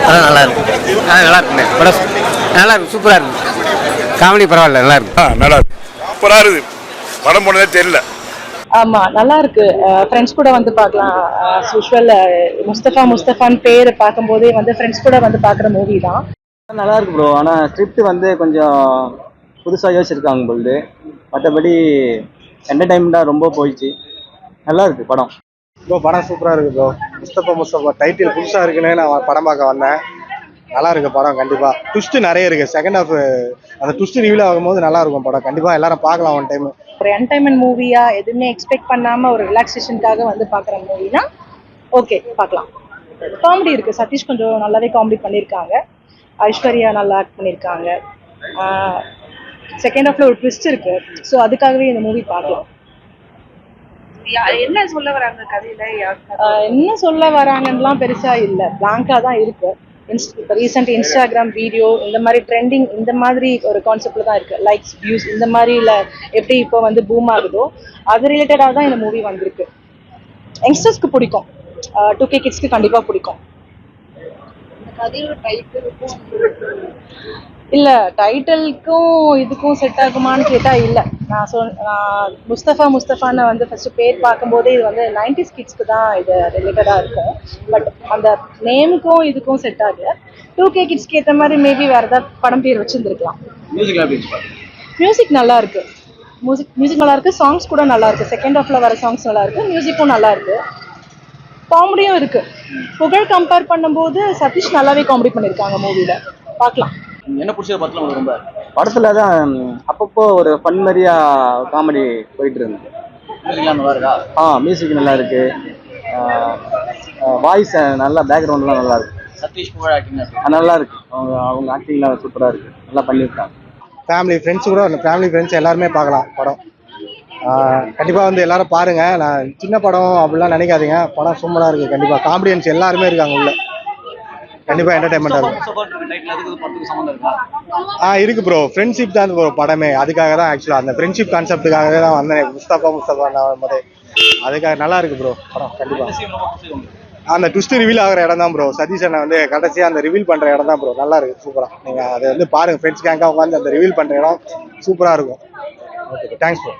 நல்லா இருக்கு. நல்லா இருக்குண்ணே படம். நல்லா இருக்கு, சூப்பராக இருக்கு. காமெடி பரவாயில்ல, நல்லா இருக்கு. நல்லா இருக்கு, சூப்பராக இருக்குது. படம் போனதே தெரியல. ஆமா, நல்லா இருக்கு. ஃப்ரெண்ட்ஸ் கூட வந்து பார்க்கலாம். யூஸ்வல் முஸ்தஃபான்னு பேர் பார்க்கும்போதே வந்து ஃப்ரெண்ட்ஸ் கூட வந்து பார்க்குற மூவி தான். நல்லா இருக்கு ப்ரோ. ஆனால் ஸ்கிரிப்ட் வந்து கொஞ்சம் புதுசாக யோசிச்சிருக்காங்க பொழுது. மற்றபடி என்டர்டைன்மெண்ட்டாக ரொம்ப போயிடுச்சு. நல்லா இருக்கு படம். ப்ரோ படம் சூப்பராக இருக்கு ப்ரோ. முஸ்தபா டைட்டில் புதுசாக இருக்குன்னு நான் படம் பார்க்க வந்தேன். நல்லா இருக்கு படம். கண்டிப்பாக ட்விஸ்ட் நிறைய இருக்கு. செகண்ட் ஹாஃப் அந்த ட்விஸ்ட் ரிவீல் ஆகும்போது நல்லா இருக்கும் படம். கண்டிப்பாக எல்லாரும் பார்க்கலாம் ஒன் டைம். ஒரு என்டர்டைன்மெண்ட் மூவியா எதுவுமே எக்ஸ்பெக்ட் பண்ணாம ஒரு ரிலாக்ஸேஷனுக்காக வந்து பார்க்குற மூவினா ஓகே பார்க்கலாம். காமெடி இருக்கு. சதீஷ் கொஞ்சம் நல்லாவே காமெடி பண்ணியிருக்காங்க. ஐஸ்வர்யா நல்லா ஆக்ட் பண்ணியிருக்காங்க. செகண்ட் ஹாஃப்ல ஒரு ட்விஸ்ட் இருக்கு. ஸோ அதுக்காகவே இந்த மூவி பார்க்கலாம். என்ன சொல்ல வராங்க கதையில? என்ன சொல்ல வராங்கலாம் பெருசா இல்ல, பிளாங்கா தான் இருக்கு. இப்போ ரீசெண்ட் இன்ஸ்டாகிராம் வீடியோ இந்த மாதிரி ட்ரெண்டிங் இந்த மாதிரி ஒரு கான்செப்ட்ல தான் இருக்கு. லைக்ஸ், வியூஸ் இந்த மாதிரில எப்படி இப்போ வந்து பூம் ஆகுதோ அது ரிலேட்டடாக தான் இந்த மூவி வந்திருக்கு. யங்ஸ்டர்ஸ்க்கு பிடிக்கும். 2K கிட்ஸ்க்கு கண்டிப்பா பிடிக்கும். இல்ல, டைட்டிலுக்கும் இதுக்கும் செட் ஆகுமான்னு கேட்டா இல்ல. நான் முஸ்தஃபான்னு வந்து ஃபர்ஸ்ட் பேர் பார்க்கும்போதே இது வந்து 90s கிட்ஸ்க்கு தான் இது ரிலேட்டடா இருக்கும். பட் அந்த நேமுக்கும் இதுக்கும் செட் ஆகல. 2K கிட்ஸ்க்கு ஏற்ற மாதிரி மேபி வேற ஏதாவது படம் பேர் வச்சிருந்துருக்கலாம். மியூசிக் நல்லா இருக்கு. மியூசிக் நல்லா இருக்கு. சாங்ஸ் கூட நல்லா இருக்கு. செகண்ட் ஹாஃப்ல வர சாங்ஸ் நல்லா இருக்கு. மியூசிக்கும் நல்லா இருக்கு. காமெடியும் இருக்கு. புகழ் கம்பேர் பண்ணும்போது சதீஷ் நல்லாவே காமெடி பண்ணியிருக்காங்க மூவில. பார்க்கலாம். என்ன பிடிச்சது படத்தில் ரொம்ப? படத்தில் தான் அப்பப்போ ஒரு ஃபன் மாதிரியா காமெடி போயிட்டு இருந்தது. நல்லா இருக்கா? மியூசிக் நல்லா இருக்கு. வாய்ஸ் நல்லா, பேக்ரவுண்ட்லாம் நல்லா இருக்கு. சதீஷ் புகழ் ஆக்டிங் நல்லா இருக்கு. அவங்க ஆக்டிங்லாம் சூப்பராக இருக்கு. நல்லா பண்ணியிருக்காங்க. ஃபேமிலி ஃப்ரெண்ட்ஸ் எல்லாருமே பார்க்கலாம் படம். கண்டிப்பாக வந்து எல்லாரும் பாருங்க. நான் சின்ன படம் அப்படிலாம் நினைக்காதீங்க. படம் சூப்பராக இருக்கு. கண்டிப்பாக காமெடியன்ஸ் எல்லாருமே இருக்காங்க உள்ள. கண்டிப்பாக என்டர்டைன்மெண்ட்டாக இருக்கும். இருக்கு ப்ரோ. ஃப்ரெண்ட்ஷிப் தான் ப்ரோ படமே. அதுக்காக தான் ஆக்சுவலாக அந்த ஃப்ரெண்ட்ஷிப் கான்செப்டுக்காகவே தான் வந்தேன். முஸ்தபா போது அதுக்காக நல்லா இருக்கு ப்ரோ படம். கண்டிப்பாக அந்த ட்விஸ்ட் ரிவீல் ஆகிற இடம் தான் ப்ரோ. சதீஷ் அண்ணன் வந்து கடைசியாக அந்த ரிவீல் பண்ணுற இடம் தான் ப்ரோ. நல்லா இருக்கு, சூப்பராக. நீங்கள் அதை வந்து பாருங்கள். ஃப்ரெண்ட்ஸ் கேங்காக உட்காந்து அந்த ரிவீல் பண்ணுற இடம் சூப்பராக இருக்கும். Okay, thanks bro.